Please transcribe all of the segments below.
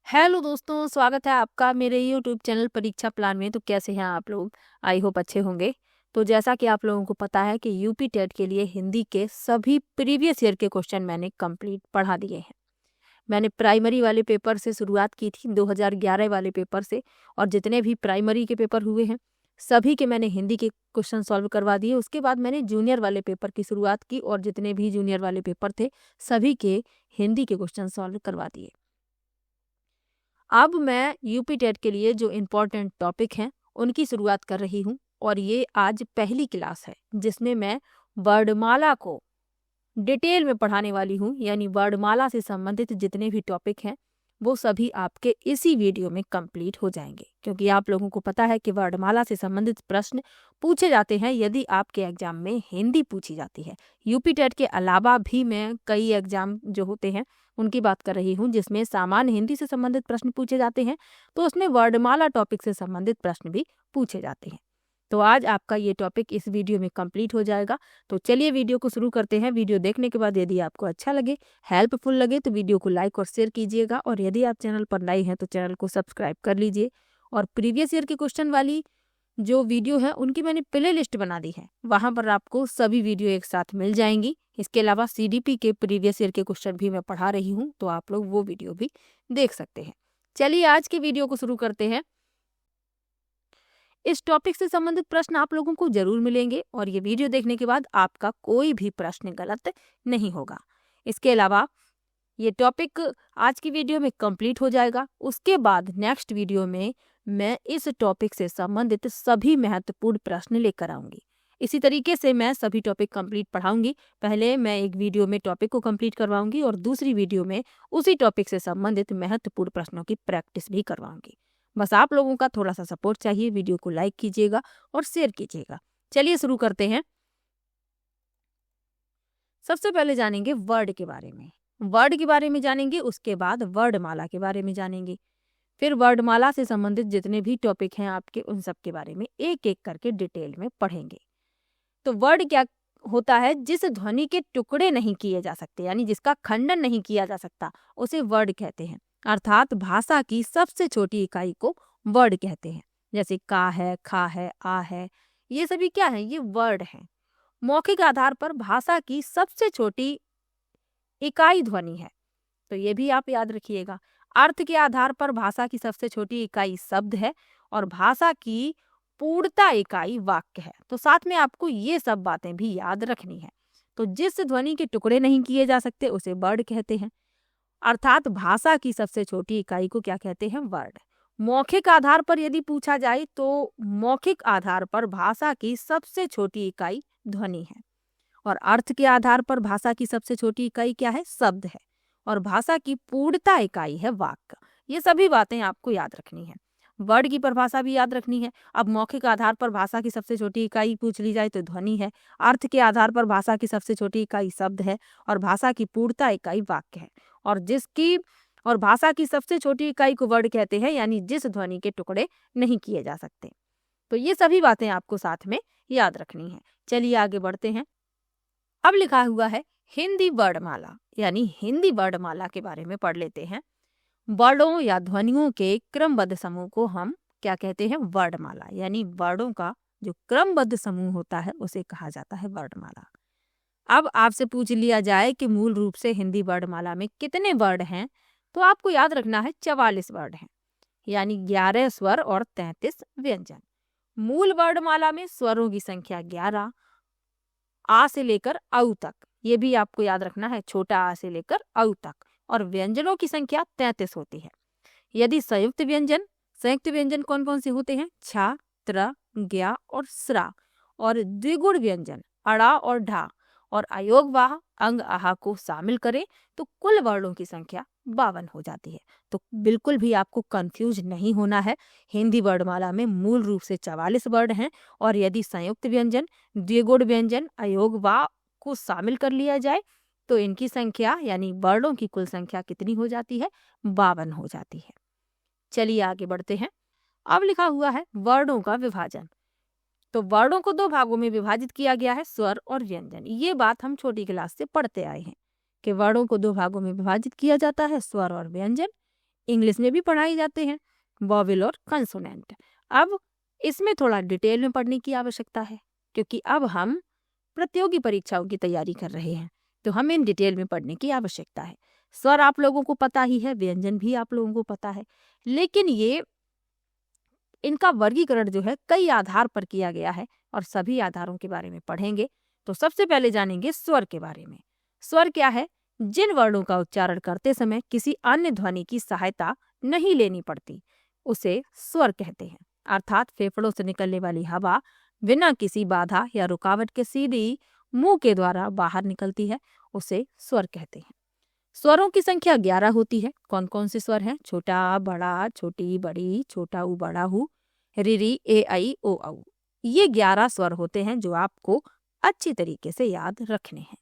Hello दोस्तों, स्वागत है आपका मेरे यूट्यूब चैनल परीक्षा प्लान में। तो कैसे हैं आप लोग? आई होप अच्छे होंगे। तो जैसा कि आप लोगों को पता है कि यूपी टेट के लिए हिंदी के सभी प्रीवियस ईयर के क्वेश्चन मैंने कंप्लीट पढ़ा दिए हैं। मैंने प्राइमरी वाले पेपर से शुरुआत की थी, 2011 वाले पेपर से, और जितने भी प्राइमरी के पेपर हुए हैं सभी के मैंने हिंदी के क्वेश्चन सॉल्व करवा दिए। उसके बाद मैंने जूनियर वाले पेपर की शुरुआत की और जितने भी जूनियर वाले पेपर थे सभी के हिंदी के क्वेश्चन सॉल्व करवा दिए। अब मैं यूपी टेट के लिए जो इम्पोर्टेंट टॉपिक हैं उनकी शुरुआत कर रही हूँ, और ये आज पहली क्लास है जिसमें मैं वर्णमाला को डिटेल में पढ़ाने वाली हूँ। यानी वर्णमाला से संबंधित जितने भी टॉपिक हैं वो सभी आपके इसी वीडियो में कंप्लीट हो जाएंगे, क्योंकि आप लोगों को पता है कि वर्णमाला से संबंधित प्रश्न पूछे जाते हैं यदि आपके एग्जाम में हिंदी पूछी जाती है। यूपी टेट के अलावा भी मैं कई एग्जाम जो होते हैं उनकी बात कर रही हूँ जिसमें सामान्य हिंदी से संबंधित प्रश्न पूछे जाते हैं, तो उसमें वर्णमाला टॉपिक से संबंधित प्रश्न भी पूछे जाते हैं। तो आज आपका ये टॉपिक इस वीडियो में कंप्लीट हो जाएगा। तो चलिए वीडियो को शुरू करते हैं। वीडियो देखने के बाद यदि आपको अच्छा लगे, हेल्पफुल लगे, तो वीडियो को लाइक और शेयर कीजिएगा, और यदि आप चैनल पर नए हैं तो चैनल को सब्सक्राइब कर लीजिए। और प्रीवियस ईयर के क्वेश्चन वाली जो वीडियो है उनकी मैंने प्ले लिस्ट बना दी है, वहाँ पर आपको सभी वीडियो एक साथ मिल जाएंगी। इसके अलावा सीडीपी के प्रीवियस ईयर के क्वेश्चन भी मैं पढ़ा रही हूँ, तो आप लोग वो वीडियो भी देख सकते हैं। चलिए आज की वीडियो को शुरू करते हैं। इस टॉपिक से संबंधित प्रश्न आप लोगों को जरूर मिलेंगे, और ये वीडियो देखने के बाद आपका कोई भी प्रश्न गलत नहीं होगा। इसके अलावा ये टॉपिक आज की वीडियो में कंप्लीट हो जाएगा। उसके बाद नेक्स्ट वीडियो में मैं इस टॉपिक से संबंधित सभी महत्वपूर्ण प्रश्न लेकर आऊंगी। इसी तरीके से मैं सभी टॉपिक कंप्लीट पढ़ाऊंगी। पहले मैं एक वीडियो में टॉपिक को कंप्लीट करवाऊंगी और दूसरी वीडियो में उसी टॉपिक से संबंधित महत्वपूर्ण प्रश्नों की प्रैक्टिस भी करवाऊंगी। बस आप लोगों का थोड़ा सा सपोर्ट चाहिए। वीडियो को लाइक कीजिएगा और शेयर कीजिएगा। चलिए शुरू करते हैं। सबसे पहले जानेंगे वर्ड के बारे में। वर्ड के बारे में जानेंगे, उसके बाद वर्णमाला के बारे में जानेंगे, फिर वर्णमाला से संबंधित जितने भी टॉपिक हैं आपके उन सब के बारे में एक एक करके डिटेल में पढ़ेंगे। तो वर्ड क्या होता है? जिस ध्वनि के टुकड़े नहीं किए जा सकते, यानी जिसका खंडन नहीं किया जा सकता, उसे वर्ड कहते हैं। अर्थात भाषा की सबसे छोटी इकाई को वर्ड कहते हैं। जैसे का है, खा है, आ है, ये सभी क्या है? ये वर्ड हैं। मौखिक आधार पर भाषा की सबसे छोटी इकाई ध्वनि है, तो ये भी आप याद रखिएगा। अर्थ के आधार पर भाषा की सबसे छोटी इकाई शब्द है, और भाषा की पूर्णता इकाई वाक्य है। तो साथ में आपको ये सब बातें भी याद रखनी है। तो जिस ध्वनि के टुकड़े नहीं किए जा सकते उसे वर्ड कहते हैं। अर्थात भाषा की सबसे छोटी इकाई को क्या कहते हैं? वर्ड। मौखिक आधार पर यदि पूछा जाए तो मौखिक आधार पर भाषा की सबसे छोटी इकाई ध्वनि है, और अर्थ के आधार पर भाषा की सबसे छोटी इकाई क्या है? शब्द है, और भाषा की पूर्णता इकाई है वाक्य। ये सभी बातें आपको याद रखनी है। वर्ड की परिभाषा भी याद रखनी है। अब मौखिक आधार पर भाषा की सबसे छोटी इकाई पूछ ली जाए तो ध्वनि है, अर्थ के आधार पर भाषा की सबसे छोटी इकाई शब्द है, और भाषा की पूर्णता इकाई वाक्य है। और भाषा की सबसे छोटी इकाई को वर्ड कहते हैं, यानी जिस ध्वनि के टुकड़े नहीं किए जा सकते। तो ये सभी बातें आपको साथ में याद रखनी है। चलिए आगे बढ़ते हैं। अब लिखा हुआ है हिंदी वर्णमाला, यानी हिंदी वर्णमाला के बारे में पढ़ लेते हैं। वर्णों या ध्वनियों के क्रमबद्ध समूह को हम क्या कहते हैं? वर्णमाला। यानी वर्णों का जो क्रमबद्ध समूह होता है उसे कहा जाता है वर्णमाला। अब आपसे पूछ लिया जाए कि मूल रूप से हिंदी वर्णमाला में कितने वर्ण हैं, तो आपको याद रखना है 44 वर्ण हैं, यानी 11 स्वर और 33 व्यंजन। मूल वर्णमाला में स्वरों की संख्या 11, आ से लेकर औ तक, ये भी आपको याद रखना है, छोटा आ से लेकर औ तक, और व्यंजनों की संख्या 33 होती है। यदि संयुक्त व्यंजन कौन कौन से होते हैं? छा, त्र, ज्ञा और स्रा। और द्विगुण व्यंजन अड़ा और ढा और अयोगवाह अंग आहा को शामिल करें तो कुल वर्णों की संख्या 52 हो जाती है। तो बिल्कुल भी आपको कंफ्यूज नहीं होना है। हिंदी वर्णमाला में मूल रूप से 44 वर्ण हैं, और यदि संयुक्त व्यंजन, द्विगुण व्यंजन, अयोगवाह को शामिल कर लिया जाए तो इनकी संख्या यानी वर्णों की कुल संख्या कितनी हो जाती है? 52 हो जाती है। चलिए आगे बढ़ते हैं। अब लिखा हुआ है वर्णों का विभाजन। तो वर्णों को 2 भागों में विभाजित किया गया है, स्वर और व्यंजन। ये बात हम छोटी क्लास से पढ़ते आए हैं कि वर्णों को 2 भागों में विभाजित किया जाता है, स्वर और व्यंजन। इंग्लिश में भी पढ़ाए जाते हैं, वॉवेल और कंसोनेंट। अब इसमें थोड़ा डिटेल में पढ़ने की आवश्यकता है, क्योंकि अब हम प्रतियोगी परीक्षाओं की तैयारी कर रहे हैं, तो हमें इन डिटेल में पढ़ने की आवश्यकता है। स्वर आप लोगों को पता ही है, व्यंजन भी आप लोगों को पता है, लेकिन ये इनका वर्गीकरण जो है कई आधार पर किया गया है और सभी आधारों के बारे में पढ़ेंगे। तो सबसे पहले जानेंगे स्वर के बारे में। स्वर क्या है? जिन वर्णों का उच्चारण करते समय किसी अन्य ध्वनि की सहायता नहीं लेनी पड़ती, उसे स्वर कहते हैं। अर्थात फेफड़ों से निकलने वाली हवा बिना किसी बाधा या रुकावट के सीधी मुंह के द्वारा बाहर निकलती है, उसे स्वर कहते हैं। स्वरों की संख्या 11 होती है। कौन कौन से स्वर हैं? छोटा, बड़ा, छोटी, बड़ी, छोटा ऊ, बड़ा हूँ, रिरी, ए आई ओ औ। ये 11 स्वर होते हैं जो आपको अच्छी तरीके से याद रखने हैं।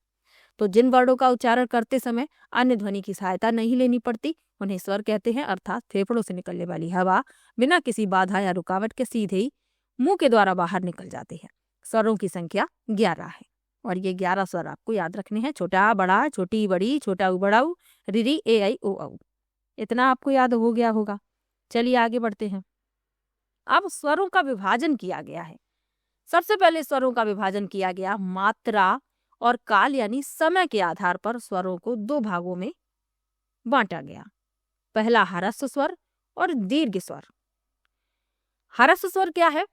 तो जिन वर्णों का उच्चारण करते समय अन्य ध्वनि की सहायता नहीं लेनी पड़ती, उन्हें स्वर कहते हैं। अर्थात फेफड़ों से निकलने वाली हवा बिना किसी बाधा या रुकावट के सीधे ही मुंह के द्वारा बाहर निकल जाती है। स्वरों की संख्या 11 है और ये 11 स्वर आपको याद रखने हैं। छोटा, बड़ा, छोटी, बड़ी, छोटा ऊ, बड़ा ऊ, रिरी, ए आई ओ औ। इतना आपको याद हो गया होगा। चलिए आगे बढ़ते हैं। अब स्वरों का विभाजन किया गया है। सबसे पहले स्वरों का विभाजन किया गया मात्रा और काल यानी समय के आधार पर स्वरों को 2 भागों में बांटा गया। पहला ह्रस्व स्वर और दीर्घ स्वर। ह्रस्व स्वर क्या है?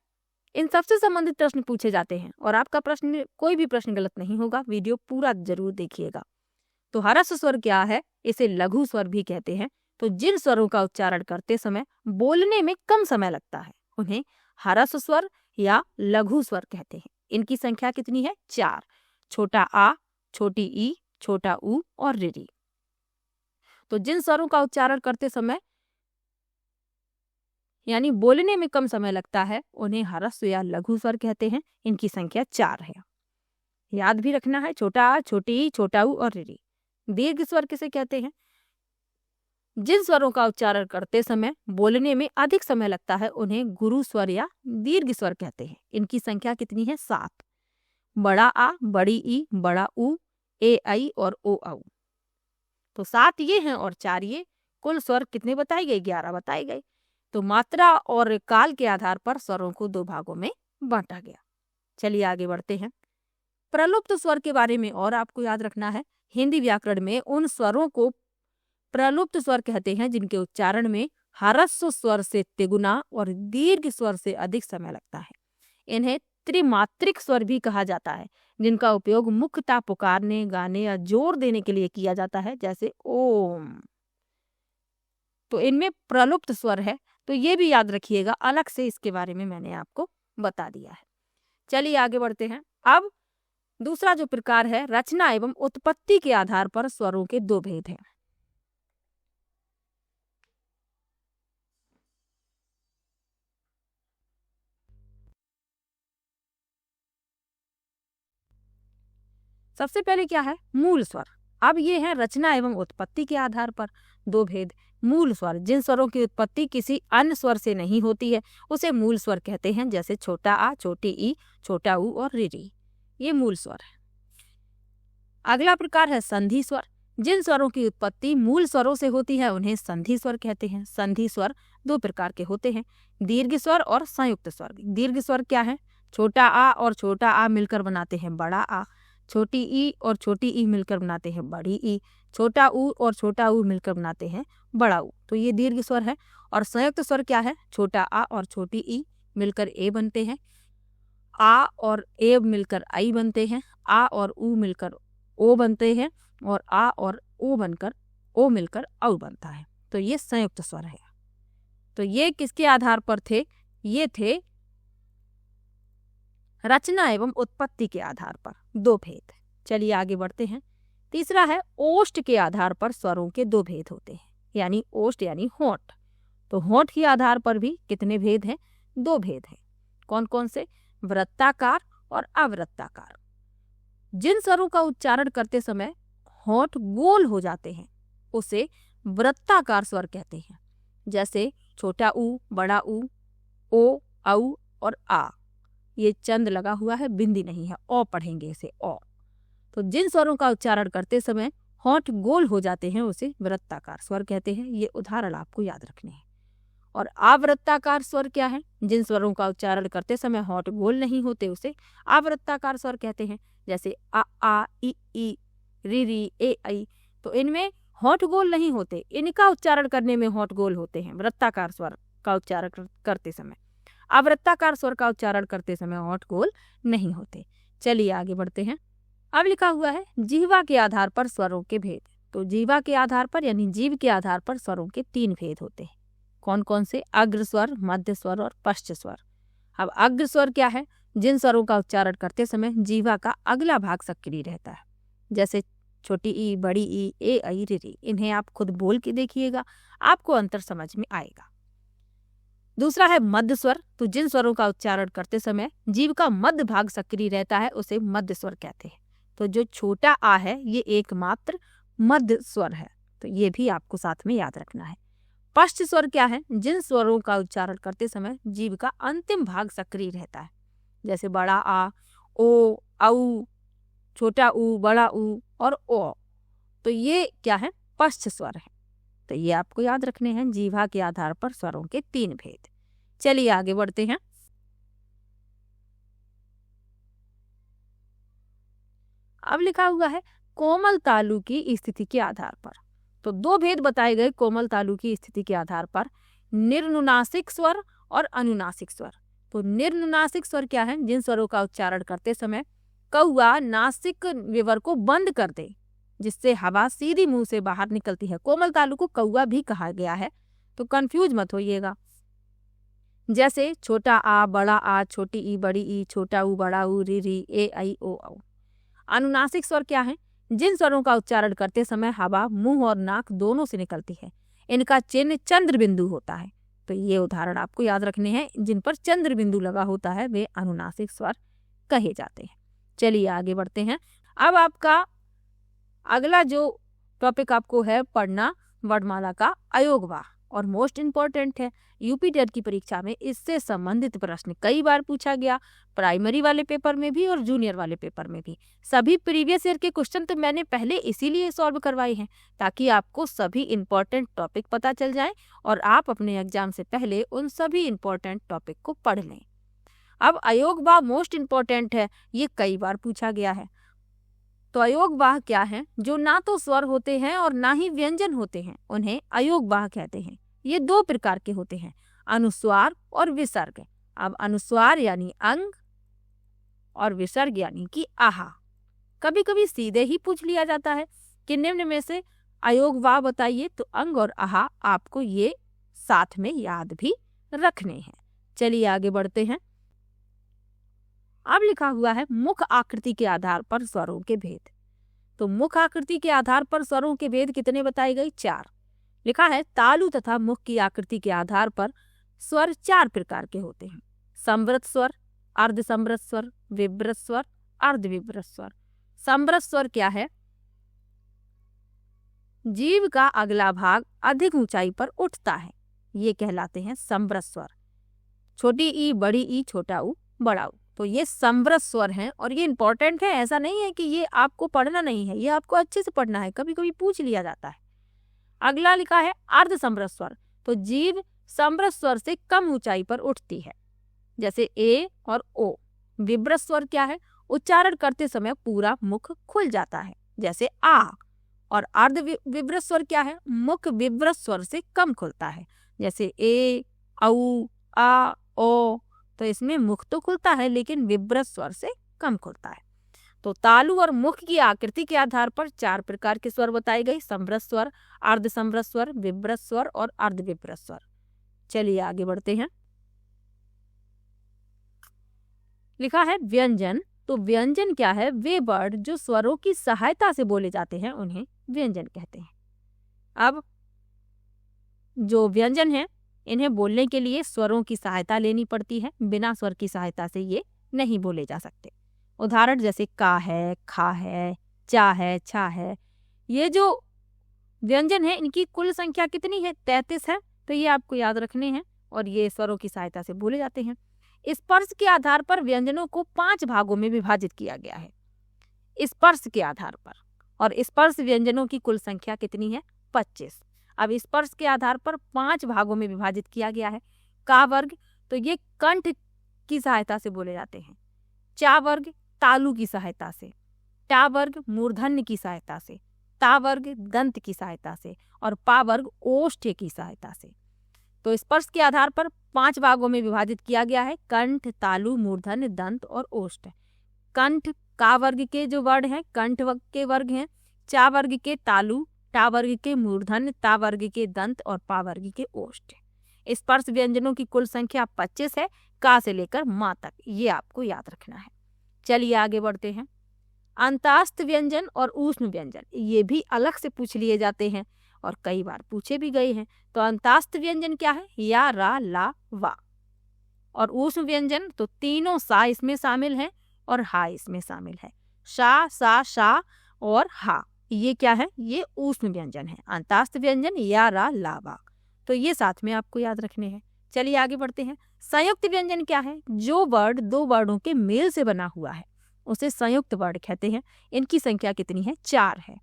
इन सबसे संबंधित प्रश्न पूछे जाते हैं और आपका प्रश्न कोई भी प्रश्न गलत नहीं होगा। वीडियो पूरा जरूर देखिएगा। तो ह्रस्व स्वर क्या है? इसे लघु स्वर भी कहते हैं। तो जिन स्वरों का उच्चारण करते समय बोलने में कम समय लगता है, उन्हें ह्रस्व स्वर या लघु स्वर कहते हैं। इनकी संख्या कितनी है? 4। छोटा आ, छोटी ई, छोटा ऊ और रिरी। तो जिन स्वरों का उच्चारण करते समय यानी बोलने में कम समय लगता है, उन्हें ह्रस्व या लघु स्वर कहते हैं। इनकी संख्या 4 है। याद भी रखना है, छोटा आ, छोटी ई, छोटा ऊ और रिरी। दीर्घ स्वर किसे कहते हैं? जिन स्वरों का उच्चारण करते समय बोलने में अधिक समय लगता है, उन्हें गुरु स्वर या दीर्घ स्वर कहते हैं। इनकी संख्या कितनी है? 7। बड़ा आ, बड़ी ई, बड़ा ऊ, ए आई और ओ औ। तो 7 ये हैं और 4 ये। कुल स्वर कितने बताए गए? 11 बताए गए। तो मात्रा और काल के आधार पर स्वरों को 2 भागों में बांटा गया। चलिए आगे बढ़ते हैं। प्रलुप्त स्वर के बारे में और आपको याद रखना है। हिंदी व्याकरण में उन स्वरों को प्रलुप्त स्वर कहते हैं जिनके उच्चारण में ह्रस्व स्वर से तिगुना और दीर्घ स्वर से अधिक समय लगता है। इन्हें त्रिमात्रिक स्वर भी कहा जाता है, जिनका उपयोग मुख्यतः पुकारने, गाने या जोर देने के लिए किया जाता है, जैसे ओम। तो इनमें प्रलुप्त स्वर है, तो ये भी याद रखिएगा। अलग से इसके बारे में मैंने आपको बता दिया है। चलिए आगे बढ़ते हैं। अब दूसरा जो प्रकार है, रचना एवं उत्पत्ति के आधार पर स्वरों के 2 भेद हैं। सबसे पहले क्या है? मूल स्वर। अब ये है रचना एवं उत्पत्ति के आधार पर 2 भेद। मूल स्वर, जिन स्वरों की उत्पत्ति किसी अन्य स्वर से नहीं होती है, उसे मूल स्वर कहते हैं, जैसे छोटा आ, छोटी ई, छोटा ऊ और रिरी। ये मूल स्वर है। अगला प्रकार है संधि स्वर। जिन स्वरों की उत्पत्ति मूल स्वरों से होती है, उन्हें संधि स्वर कहते हैं। संधि स्वर 2 प्रकार के होते हैं, दीर्घ स्वर और संयुक्त स्वर। दीर्घ स्वर क्या है? छोटा आ और छोटा आ मिलकर बनाते हैं बड़ा आ। छोटी ई और छोटी ई मिलकर बनाते हैं बड़ी ई। छोटा ऊ और छोटा ऊ मिलकर बनाते हैं बड़ा ऊ। तो ये दीर्घ स्वर है। और संयुक्त स्वर क्या है? छोटा आ और छोटी ई मिलकर ए बनते हैं। आ और ए मिलकर आई बनते हैं। आ और ऊ मिलकर ओ बनते हैं और आ और ओ बनकर ओ मिलकर औ बनता है। तो ये संयुक्त स्वर है। तो ये किसके आधार पर थे? ये थे रचना एवं उत्पत्ति के आधार पर 2 भेद। चलिए आगे बढ़ते हैं। तीसरा है ओष्ठ के आधार पर स्वरों के 2 भेद होते हैं, यानी ओष्ठ यानी होंठ। तो होंठ के आधार पर भी कितने भेद हैं? 2 भेद हैं। कौन कौन से? वृत्ताकार और अवृत्ताकार। जिन स्वरों का उच्चारण करते समय होंठ गोल हो जाते हैं, उसे वृत्ताकार स्वर कहते हैं, जैसे छोटा ऊ, बड़ा ऊ, ओ, औ और आ। ये चंद लगा हुआ है, बिंदी नहीं है, ओ पढ़ेंगे इसे, ओ। तो जिन स्वरों का उच्चारण करते समय होंठ गोल हो जाते हैं उसे वृत्ताकार स्वर कहते हैं। ये उदाहरण आपको याद रखने हैं। और अवृत्ताकार स्वर क्या है? जिन स्वरों का उच्चारण करते समय होंठ गोल नहीं होते उसे अवृत्ताकार स्वर कहते हैं। जैसे आ ई री ए ऐ। तो इनमें होंठ गोल नहीं होते, इनका उच्चारण करने में होंठ गोल होते हैं वृत्ताकार स्वर का उच्चारण करते समय। अवृत्ताकार स्वर का उच्चारण करते समय होंठ गोल नहीं होते। चलिए आगे बढ़ते हैं। अब लिखा हुआ है जिह्वा के आधार पर स्वरों के भेद। तो जिह्वा के आधार पर यानी जीभ के आधार पर स्वरों के 3 भेद होते हैं। कौन कौन से? अग्र स्वर, मध्य स्वर और पश्च स्वर। अब अग्र स्वर क्या है? जिन स्वरों का उच्चारण करते समय जिह्वा का अगला भाग सक्रिय रहता है। जैसे छोटी ई, बड़ी ई, ए ऐ रे रे। इन्हें आप खुद बोल के देखिएगा, आपको अंतर समझ में आएगा। दूसरा है मध्य स्वर। तो जिन स्वरों का उच्चारण करते समय जीभ का मध्य भाग सक्रिय रहता है उसे मध्य स्वर कहते हैं। तो जो छोटा आ है ये एकमात्र मध्य स्वर है, तो ये भी आपको साथ में याद रखना है। पश्च स्वर क्या है? जिन स्वरों का उच्चारण करते समय जीभ का अंतिम भाग सक्रिय रहता है। जैसे बड़ा आ, ओ, औ, छोटा ऊ, बड़ा ऊ और ओ। तो ये क्या है? पश्च स्वर है। तो ये आपको याद रखने हैं जीभा के आधार पर स्वरों के 3 भेद। चलिए आगे बढ़ते हैं। अब लिखा हुआ है कोमल तालु की स्थिति के आधार पर। तो 2 भेद बताए गए कोमल तालु की स्थिति के आधार पर, निर्नुनासिक स्वर और अनुनासिक स्वर। तो निर्नुनासिक स्वर क्या है? जिन स्वरों का उच्चारण करते समय कौआ नासिक विवर को बंद कर दे, जिससे हवा सीधी मुंह से बाहर निकलती है। कोमल तालु को कौआ भी कहा गया है, तो कंफ्यूज मत होइएगा। जैसे छोटा आ, बड़ा आ, छोटी ई, बड़ी ई, छोटा ऊ, बड़ा ऊ, री री, ए ऐ ओ औ। अनुनासिक स्वर क्या है? जिन स्वरों का उच्चारण करते समय हवा मुंह और नाक दोनों से निकलती है। इनका चिन्ह चंद्र बिंदु होता है। तो ये उदाहरण आपको याद रखने हैं। जिन पर चंद्र बिंदु लगा होता है वे अनुनासिक स्वर कहे जाते हैं। चलिए आगे बढ़ते हैं। अब आपका अगला जो टॉपिक आपको है पढ़ना, वर्णमाला का अयोगवाह, और मोस्ट इम्पॉर्टेंट है। यूपी टेट की परीक्षा में इससे संबंधित प्रश्न कई बार पूछा गया, प्राइमरी वाले पेपर में भी और जूनियर वाले पेपर में भी। सभी प्रीवियस ईयर के क्वेश्चन तो मैंने पहले इसीलिए सॉल्व करवाए हैं ताकि आपको सभी इम्पोर्टेंट टॉपिक पता चल जाए और आप अपने एग्जाम से पहले उन सभी इम्पोर्टेंट टॉपिक को पढ़ लें। अब अयोगवाह मोस्ट इम्पॉर्टेंट है, ये कई बार पूछा गया है। तो अयोगवाह क्या है? जो ना तो स्वर होते हैं और ना ही व्यंजन होते हैं, उन्हें अयोगवाह कहते हैं। ये 2 प्रकार के होते हैं, अनुस्वार और विसर्ग। अब अनुस्वार यानी अंग और विसर्ग यानी कि आहा। कभी कभी सीधे ही पूछ लिया जाता है कि निम्न में से अयोगवाह बताइए, तो अंग और आहा आपको ये साथ में याद भी रखने हैं। चलिए आगे बढ़ते हैं। अब लिखा हुआ है मुख आकृति के आधार पर स्वरों के भेद। तो मुख आकृति के आधार पर स्वरों के भेद कितने बताए गए? 4। लिखा है तालु तथा मुख की आकृति के आधार पर स्वर 4 प्रकार के होते हैं। समवृत स्वर, अर्धसमवृत स्वर, विवृत स्वर, अर्धविवृत स्वर। समवृत स्वर क्या है? जीभ का अगला भाग अधिक ऊंचाई पर उठता है, ये कहलाते हैं समवृत स्वर। छोटी ई, बड़ी ई, छोटा ऊ, बड़ा ऊ। तो ये समवृत स्वर हैं और ये इंपॉर्टेंट है। ऐसा नहीं है कि ये आपको पढ़ना नहीं है, ये आपको अच्छे से पढ़ना है, कभी कभी पूछ लिया जाता है। अगला लिखा है अर्धसमवृत स्वर। तो जीभ समवृत स्वर से कम ऊंचाई पर उठती है, जैसे ए और ओ। विवृत स्वर क्या है? उच्चारण करते समय पूरा मुख खुल जाता है, जैसे आ। और अर्ध विवृत स्वर क्या है? मुख विवृत स्वर से कम खुलता है, जैसे ए, औ, आ, ओ। तो इसमें मुख तो खुलता है लेकिन विवृत स्वर से कम खुलता है। तो तालु और मुख की आकृति के आधार पर 4 प्रकार के स्वर बताए गए, समवृत स्वर, अर्धसमवृत स्वर, विवृत स्वर और अर्धविवृत स्वर। चलिए आगे बढ़ते हैं। लिखा है व्यंजन। तो व्यंजन क्या है? वे वर्ड जो स्वरों की सहायता से बोले जाते हैं उन्हें व्यंजन कहते हैं। अब जो व्यंजन है इन्हें बोलने के लिए स्वरों की सहायता लेनी पड़ती है, बिना स्वर की सहायता से ये नहीं बोले जा सकते। उदाहरण जैसे का है, खा है, चा है, छा है। ये जो व्यंजन है इनकी कुल संख्या कितनी है? 33 है। तो ये आपको याद रखने हैं और ये स्वरों की सहायता से बोले जाते हैं। स्पर्श के आधार पर व्यंजनों को 5 भागों में विभाजित किया गया है, स्पर्श के आधार पर। और स्पर्श व्यंजनों की कुल संख्या कितनी है? 25। अब स्पर्श के आधार पर 5 भागों में विभाजित किया गया है। का वर्ग तो ये कंठ की सहायता से बोले जाते हैं, चा वर्ग तालु की सहायता से, टा वर्ग मूर्धन्य की सहायता से, ता वर्ग दंत की सहायता से और पा वर्ग ओष्ठ की सहायता से। तो स्पर्श के आधार पर 5 भागों में विभाजित किया गया है, कंठ, तालु, मूर्धन्य, दंत और ओष्ठ। कंठ का वर्ग के जो वर्ड हैं कंठ वर्ग के वर्ग हैं, चा वर्ग के तालु, टा वर्ग के मूर्धन्य, ता वर्ग के दंत और पा वर्ग के ओष्ठ। स्पर्श व्यंजनों की कुल संख्या 25 है, का से लेकर मां तक, ये आपको याद रखना है। चलिए आगे बढ़ते हैं। अंतास्त व्यंजन और ऊष्म व्यंजन ये भी अलग से पूछ लिए जाते हैं और कई बार पूछे भी गए हैं। तो अंतास्त व्यंजन क्या है? या, रा, ला, वा। और ऊष्म व्यंजन तो तीनों सा इसमें शामिल है और हा इसमें शामिल है। शा, सा, शा और हा, ये क्या है? ये ऊष्म व्यंजन है। अंतास्त व्यंजन या, रा, ला, वा, तो ये साथ में आपको याद रखने हैं। चलिए आगे बढ़ते हैं। संयुक्त व्यंजन क्या है? जो वर्ड 2 वर्डों के मेल से बना हुआ है उसे संयुक्त वर्ड कहते हैं। इनकी संख्या कितनी है? 4 है।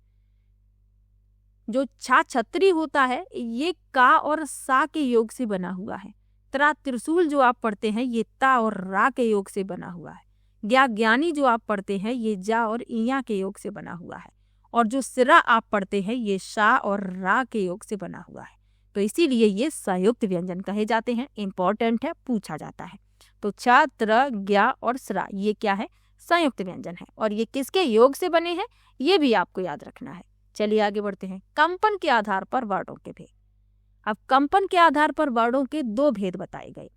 जो छा छतरी होता है ये का और सा के योग से बना हुआ है। त्रा त्रिशूल जो आप पढ़ते हैं ये ता और रा के योग से बना हुआ है। ज्ञा ज्ञानी जो आप पढ़ते हैं ये जा और इया के योग से बना हुआ है। और जो सिरा आप पढ़ते हैं ये शा और रा के योग से बना हुआ है। तो इसीलिए ये संयुक्त व्यंजन कहे जाते हैं। इंपॉर्टेंट है, पूछा जाता है। तो छ, त्र, ज्ञा और स्रा ये क्या है? संयुक्त व्यंजन है। और ये किसके योग से बने हैं ये भी आपको याद रखना है। चलिए आगे बढ़ते हैं। कंपन के आधार पर वर्णों के भेद। अब कंपन के आधार पर वर्णों के 2 भेद बताए गए।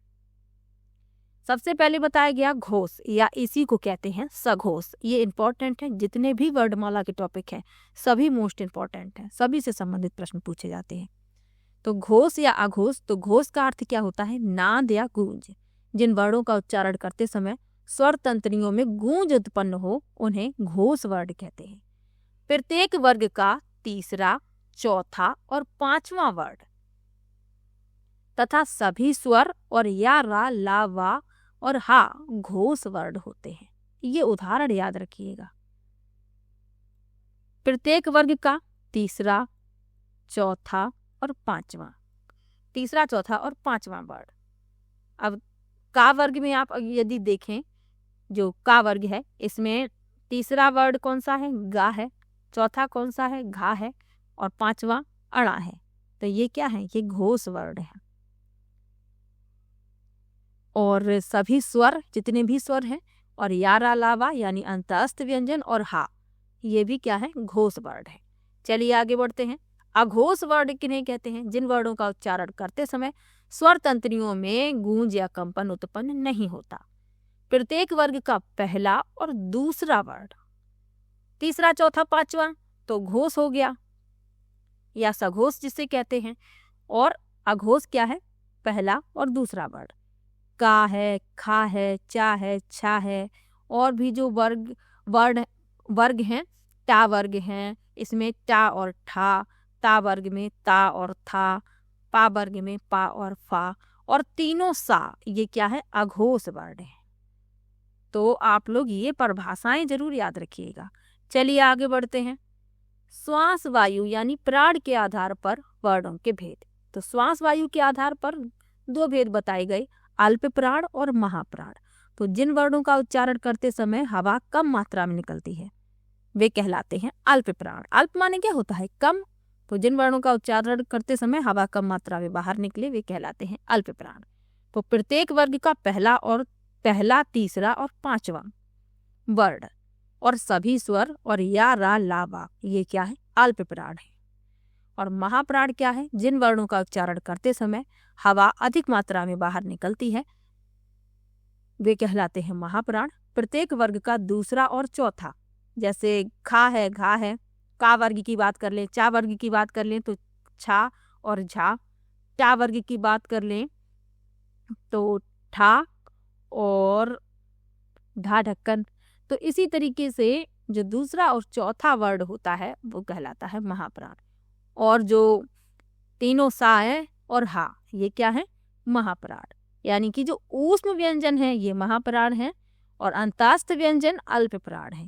सबसे पहले बताया गया घोष, या इसी को कहते हैं सघोष। ये इंपॉर्टेंट है, जितने भी वर्णमाला के टॉपिक हैं सभी मोस्ट इंपॉर्टेंट हैं, सभी से संबंधित प्रश्न पूछे जाते हैं। तो घोष या अघोष, तो घोष का अर्थ क्या होता है? नाद या गूंज। जिन वर्णों का उच्चारण करते समय स्वर तंत्रियों में गूंज उत्पन्न हो उन्हें घोष वर्ण कहते हैं। प्रत्येक वर्ग का तीसरा, चौथा और 5वां वर्ण तथा सभी स्वर और या, रा, ला, वा और हा घोष वर्ण होते हैं। ये उदाहरण याद रखिएगा। प्रत्येक वर्ग का तीसरा, चौथा और 5वां, तीसरा, चौथा और 5वां वर्ण। अब का वर्ग में आप यदि देखें, जो का वर्ग है इसमें तीसरा वर्ड कौन सा है? गा है। चौथा कौन सा है? घा है। और 5वां अड़ा है। तो ये क्या है? ये घोष वर्ण है। और सभी स्वर, जितने भी स्वर हैं और या, रा, ला, वा यानी अंतस्थ व्यंजन और हा ये भी क्या है? घोष वर्ण है। चलिए आगे बढ़ते हैं। अघोष वर्ण किन्हें कहते हैं? जिन वर्णों का उच्चारण करते समय स्वर तंत्रियों में गूंज या कंपन उत्पन्न नहीं होता। प्रत्येक वर्ग का पहला और दूसरा वर्ण, तीसरा, चौथा, 5वां तो घोष हो गया या सघोष जिसे कहते हैं। और अघोष क्या है? पहला और दूसरा वर्ण। का है, खा है, चा है, छा है और भी जो वर्ग हैं, टा वर्ग हैं, इसमें टा और ठा, ता वर्ग में ता और था, पा वर्ग में पा और फा और तीनों सा, ये क्या है? अघोष वर्ण है। तो आप लोग ये परिभाषाएं जरूर याद रखिएगा। चलिए आगे बढ़ते हैं। श्वास वायु यानी प्राण के आधार पर वर्णों के भेद। तो श्वास वायु के आधार पर 2 भेद बताए गए, अल्प प्राण और महाप्राण। तो जिन वर्णों का उच्चारण करते समय हवा कम मात्रा में निकलती है वे कहलाते हैं अल्प प्राण। अल्प माने क्या होता है? कम। तो जिन वर्णों का उच्चारण करते समय हवा कम मात्रा में बाहर निकले वे कहलाते हैं अल्प प्राण। तो प्रत्येक वर्ग का पहला, तीसरा और 5वां वर्ण और सभी स्वर और या, रा, ला, वा ये क्या है? अल्प प्राण है। और महाप्राण क्या है? जिन वर्णों का उच्चारण करते समय हवा अधिक मात्रा में बाहर निकलती है वे कहलाते हैं महाप्राण। प्रत्येक वर्ग का दूसरा और चौथा, जैसे खा है, घा है, का वर्ग की बात कर लें, चा वर्ग की बात कर लें तो छा और झा, टा वर्ग की बात कर लें तो ठा और ढा ढक्कन। तो इसी तरीके से जो दूसरा और चौथा वर्ड होता है वो कहलाता है महाप्राण। और जो तीनों सा है और हा ये क्या है? महाप्राण। यानी कि जो ऊष्म व्यंजन है ये महाप्राण है और अंतस्थ व्यंजन अल्प प्राण है।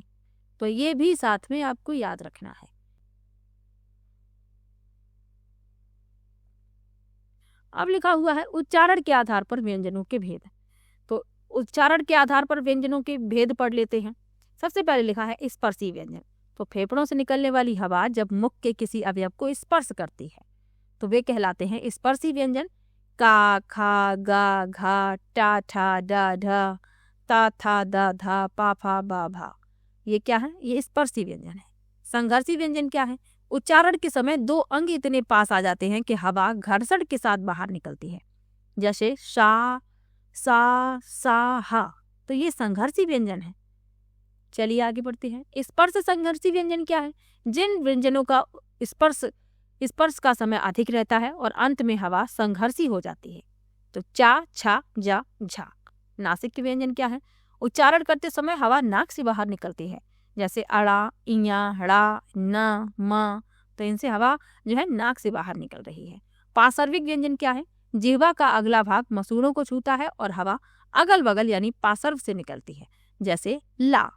तो ये भी साथ में आपको याद रखना है। अब लिखा हुआ है उच्चारण के आधार पर व्यंजनों के भेद। तो उच्चारण के आधार पर व्यंजनों के भेद पढ़ लेते हैं। सबसे पहले लिखा है स्पर्शी व्यंजन। तो फेफड़ों से निकलने वाली हवा जब मुख के किसी अवयव को स्पर्श करती है तो वे कहलाते हैं स्पर्शी व्यंजन। का, खा, गा, घा, टा, ठा, डा, ढा, ता, था, दा, धा, पा, फा, बा, भा। ये क्या है? ये स्पर्शी व्यंजन है। संघर्षी व्यंजन क्या है? उच्चारण के समय दो अंग इतने पास आ जाते हैं कि हवा घर्षण के साथ बाहर निकलती है, जैसे शा, सा, सा, हा। तो ये संघर्षी व्यंजन है। चलिए आगे बढ़ते हैं। स्पर्श संघर्षी व्यंजन क्या है? जिन व्यंजनों का स्पर्श का समय अधिक रहता है और अंत में हवा संघर्षी हो जाती है। तो चा, छा, जा, झा। नासिक के व्यंजन क्या है? उच्चारण करते समय हवा नाक से बाहर निकलती है, जैसे अड़ा, इया, ड़ा, न, म। तो इनसे हवा जो है नाक से बाहर निकल रही है। पार्श्विक व्यंजन क्या है? जिह्वा का अगला भाग मसूड़ों को छूता है और हवा अगल बगल यानी पार्श्व से निकलती है, जैसे ला।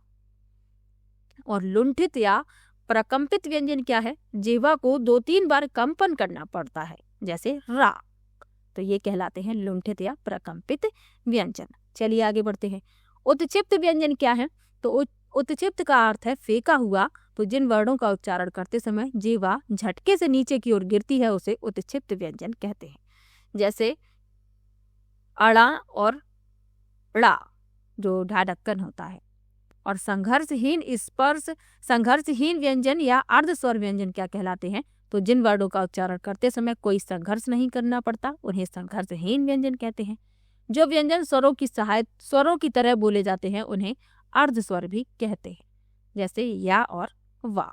और लुंठित या प्रकंपित व्यंजन क्या है? जिह्वा को 2-3 बार कंपन करना पड़ता है, जैसे रा। तो ये कहलाते हैं लुंठित या प्रकंपित व्यंजन। चलिए आगे बढ़ते हैं। उत्क्षिप्त व्यंजन क्या है? तो उत्क्षिप्त का अर्थ है फेंका हुआ। तो जिन वर्णों का उच्चारण करते समय जिह्वा झटके से नीचे की ओर गिरती है उसे उत्क्षिप्त व्यंजन कहते हैं, जैसे अड़ा और ड़ा जो ढाढक्कन होता है। और संघर्षहीन व्यंजन या अर्ध स्वर व्यंजन क्या कहलाते हैं? तो जिन वर्णों का उच्चारण करते समय कोई संघर्ष नहीं करना पड़ता उन्हें संघर्षहीन व्यंजन कहते हैं। जो व्यंजन स्वरों की तरह बोले जाते हैं उन्हें अर्ध स्वर भी कहते हैं, जैसे या और वा।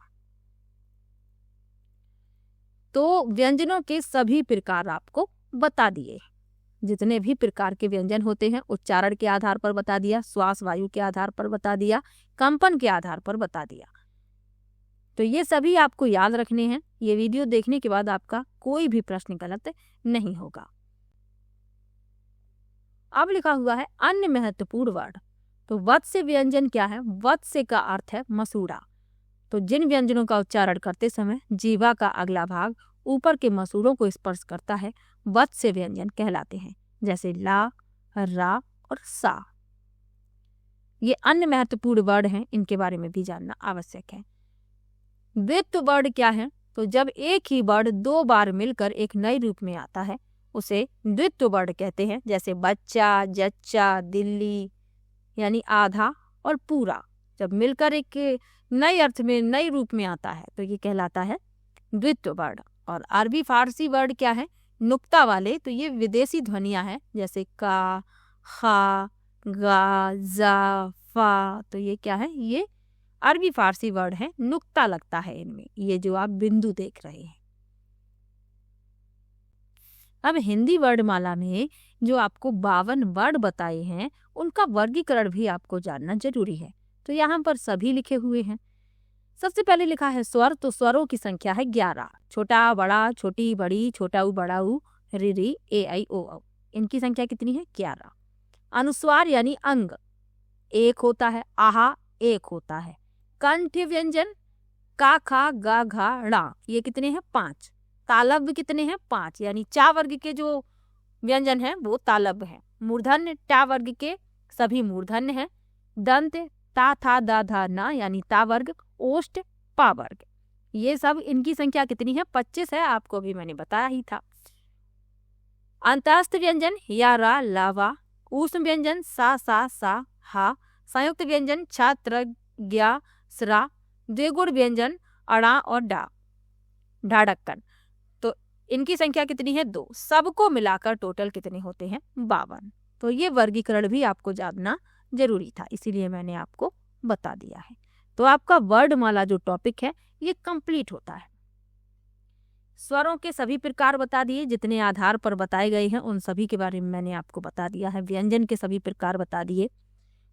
तो व्यंजनों के सभी प्रकार आपको बता दिए। जितने भी प्रकार के व्यंजन होते हैं उच्चारण के आधार पर बता दिया, श्वास वायु के आधार पर बता दिया, कंपन के आधार पर बता दिया। तो ये सभी आपको याद रखने हैं। ये वीडियो देखने के बाद आपका कोई भी प्रश्न गलत नहीं होगा। अब लिखा हुआ है अन्य महत्वपूर्ण वर्ड। तो वत्स्य व्यंजन क्या है? वत्स्य का अर्थ है मसूड़ा। तो जिन व्यंजनों का उच्चारण करते समय जीवा का अगला भाग ऊपर के मसूड़ों को स्पर्श करता है वत्स्य व्यंजन कहलाते हैं, जैसे ला, रा और सा। ये अन्य महत्वपूर्ण वर्ड हैं, इनके बारे में भी जानना आवश्यक है। द्वित्व वर्ड क्या है? तो जब एक ही वर्ड 2 बार मिलकर एक नए रूप में आता है उसे द्वित्व वर्ड कहते हैं, जैसे बच्चा, जच्चा, दिल्ली यानी आधा और पूरा जब मिलकर एक नए अर्थ में नए रूप में आता है तो ये कहलाता है द्वित्व वर्ड। और अरबी फारसी वर्ड क्या है? नुक्ता वाले। तो ये विदेशी ध्वनियां हैं, जैसे का, खा, गा, जा, फा। तो ये क्या है? ये अरबी फारसी वर्ड है, नुक्ता लगता है इनमें, ये जो आप बिंदु देख रहे हैं। अब हिंदी वर्णमाला में जो आपको 52 वर्ड बताए हैं उनका वर्गीकरण भी आपको जानना जरूरी है। तो यहाँ पर सभी लिखे हुए हैं। सबसे पहले लिखा है स्वर। तो स्वरों की संख्या है 11। छोटा, बड़ा, छोटी, बड़ी, छोटा ऊ, बड़ा ऊ, रि री, ए आई ओ औ। इनकी संख्या कितनी है? 11। अनुस्वार यानी अंग एक होता है, आहा एक होता है। कंठ व्यंजन का, खा, गा, घा, ड़ा ये कितने हैं? 5। तालव्य कितने हैं? 5, यानी चा वर्ग के जो व्यंजन हैं वो तालव्य हैं। मूर्धन्य टा वर्ग के सभी मूर्धन्य हैं। दंत ता, था, दा, धा, ना यानी ता वर्ग, ओष्ठ पा वर्ग। ये सब इनकी संख्या कितनी है? 25 है, आपको भी मैंने बताया ही था। अंतस्थ व्यंजन या रा, लावा। ऊष्म व्यंजन सा, सा, हा। संयुक्त व्यंजन छ, त्र, ग्या, स्रा। द्विगुण व्यंजन अड़ा और डा, ढाढक्कन। तो इनकी संख्या कितनी है? 2। सबको मिलाकर टोटल कितने होते हैं? 52। तो ये वर्गीकरण भी आपको जानना जरूरी था, इसीलिए मैंने आपको बता दिया है। तो आपका वर्णमाला जो टॉपिक है ये कंप्लीट होता है। स्वरों के सभी प्रकार बता दिए, जितने आधार पर बताए गए हैं उन सभी के बारे में मैंने आपको बता दिया है। व्यंजन के सभी प्रकार बता दिए।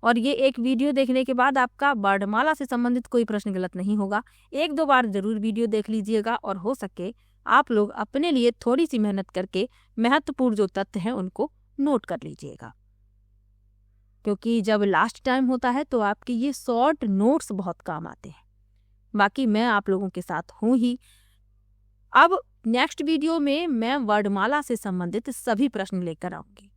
और ये एक वीडियो देखने के बाद आपका वर्णमाला से संबंधित कोई प्रश्न गलत नहीं होगा। 1-2 बार जरूर वीडियो देख लीजिएगा और हो सके आप लोग अपने लिए थोड़ी सी मेहनत करके महत्वपूर्ण जो तथ्य हैं उनको नोट कर लीजिएगा। क्योंकि जब लास्ट टाइम होता है तो आपके ये शॉर्ट नोट्स बहुत काम आते हैं। बाकी मैं आप लोगों के साथ हूँ ही। अब नेक्स्ट वीडियो में मैं वर्णमाला से संबंधित सभी प्रश्न लेकर आऊंगी।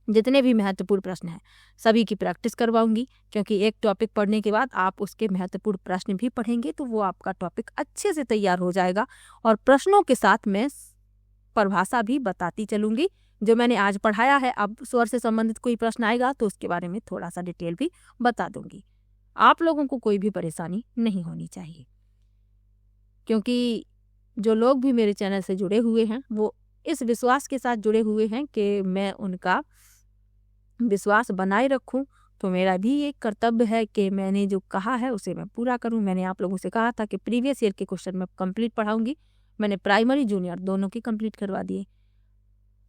जितने भी महत्वपूर्ण प्रश्न हैं सभी की प्रैक्टिस करवाऊंगी, क्योंकि एक टॉपिक पढ़ने के बाद आप उसके महत्वपूर्ण प्रश्न भी पढ़ेंगे तो वो आपका टॉपिक अच्छे से तैयार हो जाएगा। और प्रश्नों के साथ मैं परिभाषा भी बताती चलूंगी जो मैंने आज पढ़ाया है। अब स्वर से संबंधित कोई प्रश्न आएगा तो उसके बारे में थोड़ा सा डिटेल भी बता दूंगी। आप लोगों को कोई भी परेशानी नहीं होनी चाहिए, क्योंकि जो लोग भी मेरे चैनल से जुड़े हुए हैं वो इस विश्वास के साथ जुड़े हुए हैं कि मैं उनका विश्वास बनाए रखूं। तो मेरा भी एक कर्तव्य है कि मैंने जो कहा है उसे मैं पूरा करूं। मैंने आप लोगों से कहा था कि प्रीवियस ईयर के क्वेश्चन मैं कंप्लीट पढ़ाऊंगी। मैंने प्राइमरी जूनियर दोनों की कंप्लीट करवा दिए।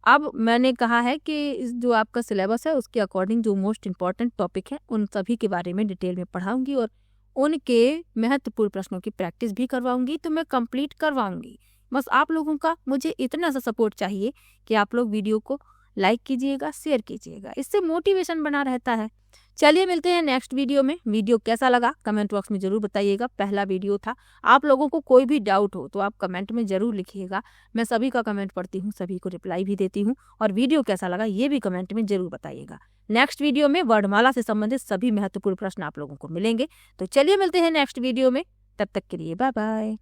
अब मैंने कहा है कि जो आपका सिलेबस है उसके अकॉर्डिंग जो मोस्ट इम्पॉर्टेंट टॉपिक है उन सभी के बारे में डिटेल में पढ़ाऊंगी और उनके महत्वपूर्ण प्रश्नों की प्रैक्टिस भी करवाऊंगी। तो मैं कंप्लीट करवाऊंगी। बस आप लोगों का मुझे इतना सा सपोर्ट चाहिए कि आप लोग वीडियो को लाइक कीजिएगा, शेयर कीजिएगा, इससे मोटिवेशन बना रहता है। चलिए मिलते हैं नेक्स्ट वीडियो में। वीडियो कैसा लगा कमेंट बॉक्स में जरूर बताइएगा। पहला वीडियो था। आप लोगों को कोई भी डाउट हो तो आप कमेंट में जरूर लिखिएगा। मैं सभी का कमेंट पढ़ती हूँ, सभी को रिप्लाई भी देती हूँ। और वीडियो कैसा लगा ये भी कमेंट में जरूर बताइएगा। नेक्स्ट वीडियो में वर्णमाला से संबंधित सभी महत्वपूर्ण प्रश्न आप लोगों को मिलेंगे। तो चलिए मिलते हैं नेक्स्ट वीडियो में। तब तक के लिए बाय बाय।